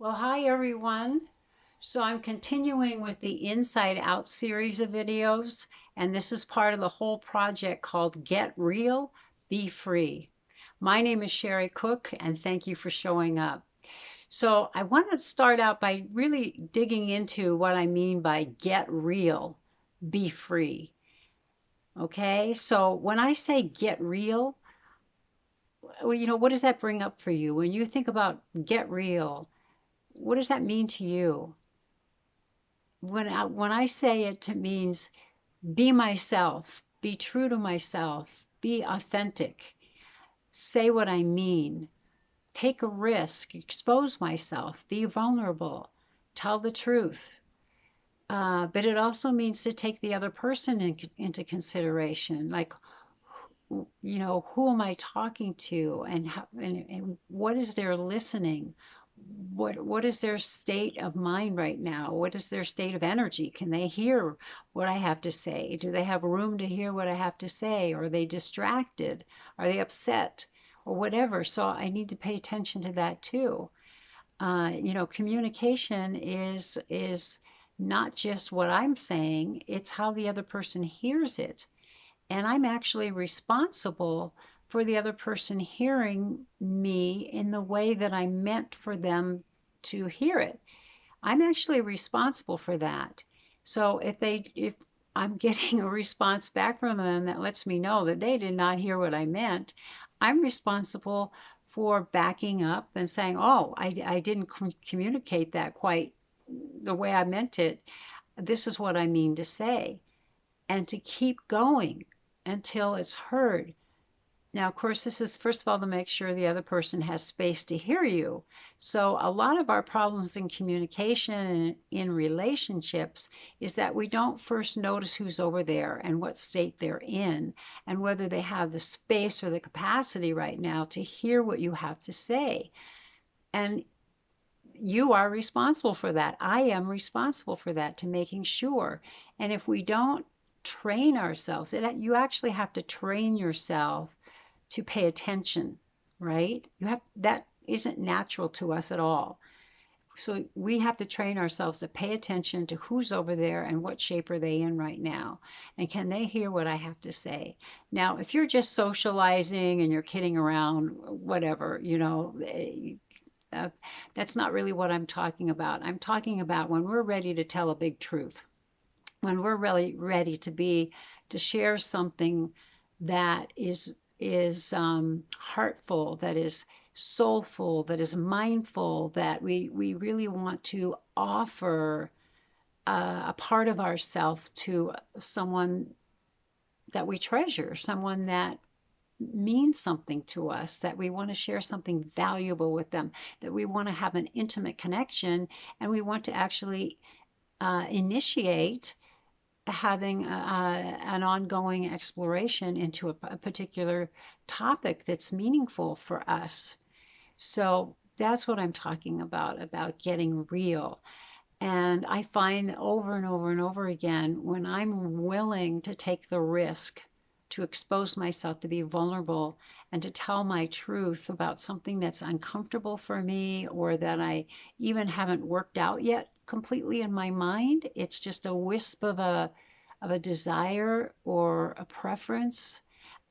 Well, hi everyone. So I'm continuing with the Inside Out series of videos, and this is part of the whole project called Get Real, Be Free. My name is Sherry Cook, and thank you for showing up. So I want to start out by really digging into what I mean by get real, be free. Okay, so when I say get real, well, what does that bring up for you? When you think about get real, what does that mean to you? When I say it, it means be myself, be true to myself, be authentic, say what I mean, take a risk, expose myself, be vulnerable, tell the truth. But it also means to take the other person into consideration, like, who am I talking to, and what is their listening? What is their state of mind right now? What is their state of energy? Can they hear what I have to say? Do they have room to hear what I have to say? Are they distracted? Are they upset? Or whatever. So I need to pay attention to that too. Communication is not just what I'm saying, it's how the other person hears it. And I'm actually responsible for the other person hearing me in the way that I meant for them to hear it. I'm actually responsible for that. So if I'm getting a response back from them that lets me know that they did not hear what I meant, I'm responsible for backing up and saying, oh, I didn't communicate that quite the way I meant it. This is what I mean to say. And to keep going until it's heard. Now, of course, this is first of all to make sure the other person has space to hear you. So, a lot of our problems in communication and in relationships is that we don't first notice who's over there and what state they're in, and whether they have the space or the capacity right now to hear what you have to say. And you are responsible for that. I am responsible for that, to making sure. And if we don't train ourselves, you actually have to train yourself to pay attention, right? That isn't natural to us at all. So we have to train ourselves to pay attention to who's over there and what shape are they in right now, and can they hear what I have to say. Now, if you're just socializing and you're kidding around, whatever, uh, that's not really what I'm talking about. I'm talking about when we're ready to tell a big truth, when we're really ready to share something that is heartful, that is soulful, that is mindful, that we really want to offer a part of ourself to someone that we treasure, someone that means something to us, that we want to share something valuable with them, that we want to have an intimate connection, and we want to actually initiate having an ongoing exploration into a particular topic that's meaningful for us. So that's what I'm talking about getting real. And I find over and over and over again, when I'm willing to take the risk to expose myself, to be vulnerable, and to tell my truth about something that's uncomfortable for me, or that I even haven't worked out yet completely in my mind, it's just a wisp of a desire or a preference,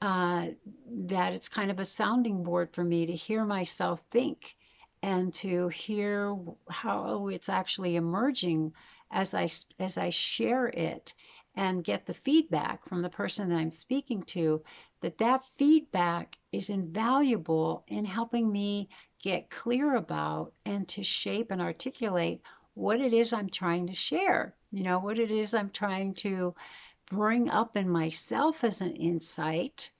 that it's kind of a sounding board for me to hear myself think and to hear how it's actually emerging as I share it, and get the feedback from the person that I'm speaking to, that feedback is invaluable in helping me get clear about and to shape and articulate what it is I'm trying to share, what it is I'm trying to bring up in myself as an insight,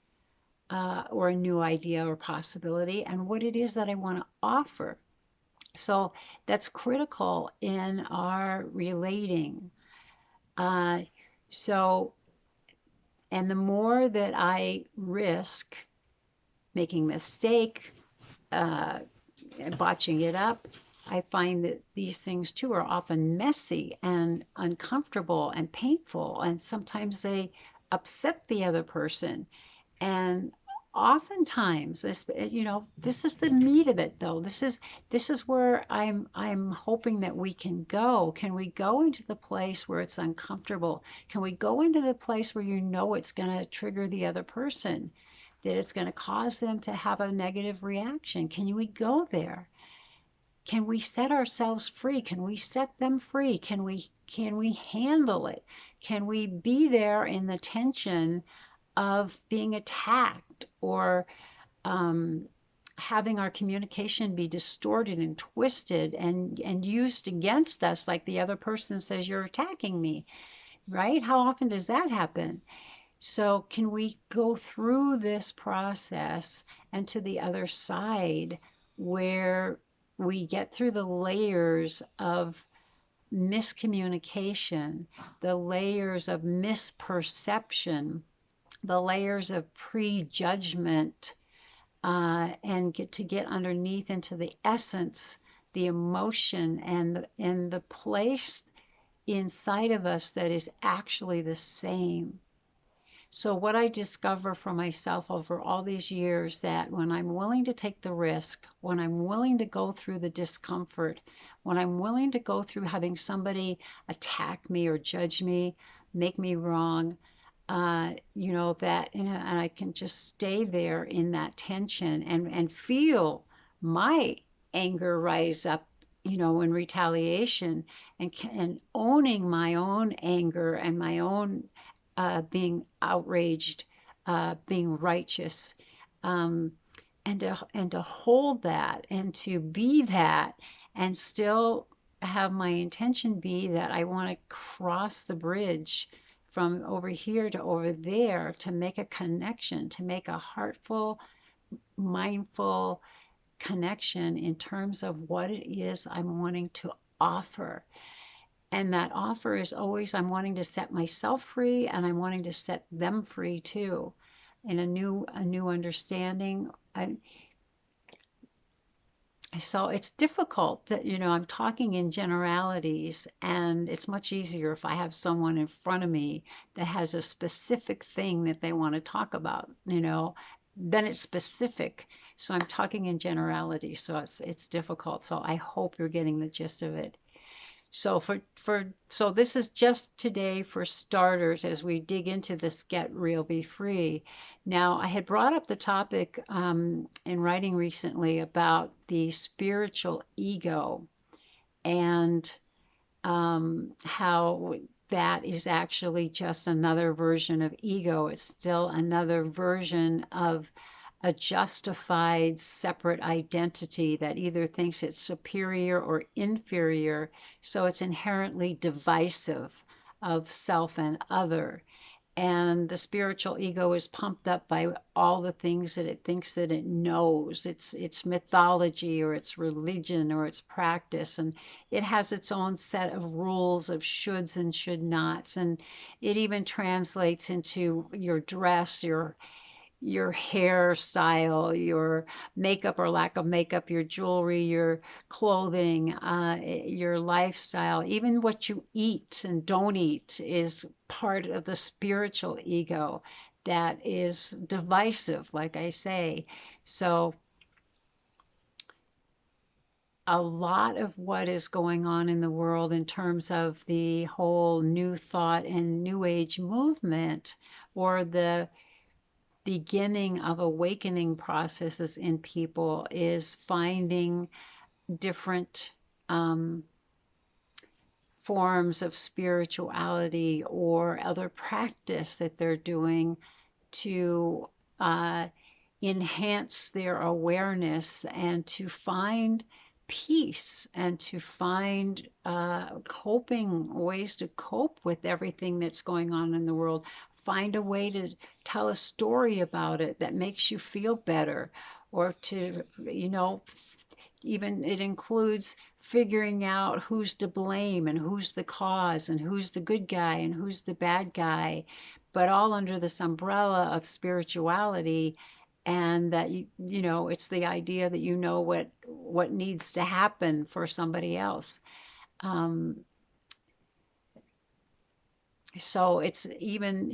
or a new idea or possibility, and what it is that I want to offer. So that's critical in our relating. Uh, so, and the more that I risk making a mistake, uh, botching it up, I find that these things too are often messy and uncomfortable and painful, and sometimes they upset the other person. And oftentimes, this is the meat of it, though. This is where I'm hoping that we can go. Can we go into the place where it's uncomfortable? Can we go into the place where it's going to trigger the other person, that it's going to cause them to have a negative reaction? Can we go there? Can we set ourselves free? Can we set them free? Can we handle it? Can we be there in the tension of being attacked, or having our communication be distorted and twisted and used against us, like the other person says, you're attacking me, right? How often does that happen? So can we go through this process and to the other side, where we get through the layers of miscommunication, the layers of misperception, the layers of prejudgment, and get underneath into the essence, the emotion, and the place inside of us that is actually the same. So what I discover for myself over all these years, that when I'm willing to take the risk, when I'm willing to go through the discomfort, when I'm willing to go through having somebody attack me or judge me, make me wrong, and I can just stay there in that tension and feel my anger rise up, in retaliation, and owning my own anger and my own being outraged, being righteous, um, and to hold that and to be that, and still have my intention be that I want to cross the bridge from over here to over there, to make a connection, to make a heartful, mindful connection in terms of what it is I'm wanting to offer. And that offer is always, I'm wanting to set myself free, and I'm wanting to set them free too, in a new understanding. So it's difficult that, I'm talking in generalities, and it's much easier if I have someone in front of me that has a specific thing that they want to talk about, then it's specific. So I'm talking in generalities, so it's difficult. So I hope you're getting the gist of it. So so this is just today for starters, as we dig into this Get Real, Be Free. Now, I had brought up the topic in writing recently about the spiritual ego, and how that is actually just another version of ego. It's still another version of a justified separate identity that either thinks it's superior or inferior. So it's inherently divisive of self and other. And the spiritual ego is pumped up by all the things that it thinks that it knows. It's mythology, or it's religion, or it's practice, and it has its own set of rules of shoulds and should nots. And it even translates into your dress, your hairstyle, your makeup or lack of makeup, your jewelry, your clothing, your lifestyle, even what you eat and don't eat is part of the spiritual ego that is divisive, like I say. So a lot of what is going on in the world in terms of the whole new thought and new age movement, or the beginning of awakening processes in people, is finding different forms of spirituality or other practice that they're doing to enhance their awareness, and to find peace, and to find coping ways to cope with everything that's going on in the world. Find a way to tell a story about it that makes you feel better, or to, even it includes figuring out who's to blame, and who's the cause, and who's the good guy, and who's the bad guy, but all under this umbrella of spirituality. And that it's the idea that what needs to happen for somebody else. So it's even,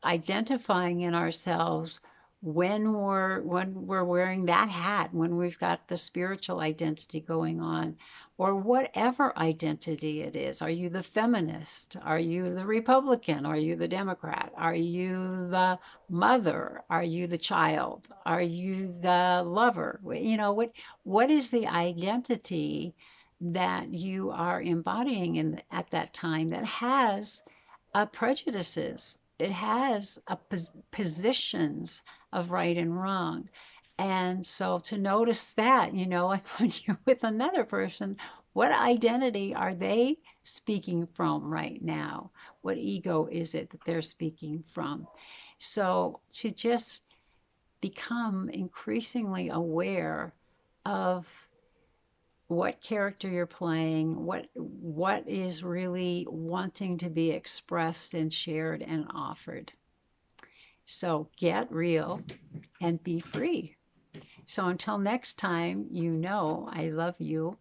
identifying in ourselves when we're wearing that hat, when we've got the spiritual identity going on, or whatever identity it is. Are you the feminist? Are you the Republican? Are you the Democrat? Are you the mother? Are you the child? Are you the lover? What is the identity that you are embodying at that time that has prejudices? It has positions of right and wrong. And so to notice that, like when you're with another person, what identity are they speaking from right now? What ego is it that they're speaking from? So to just become increasingly aware of what character you're playing, what is really wanting to be expressed and shared and offered. So get real and be free. So until next time, I love you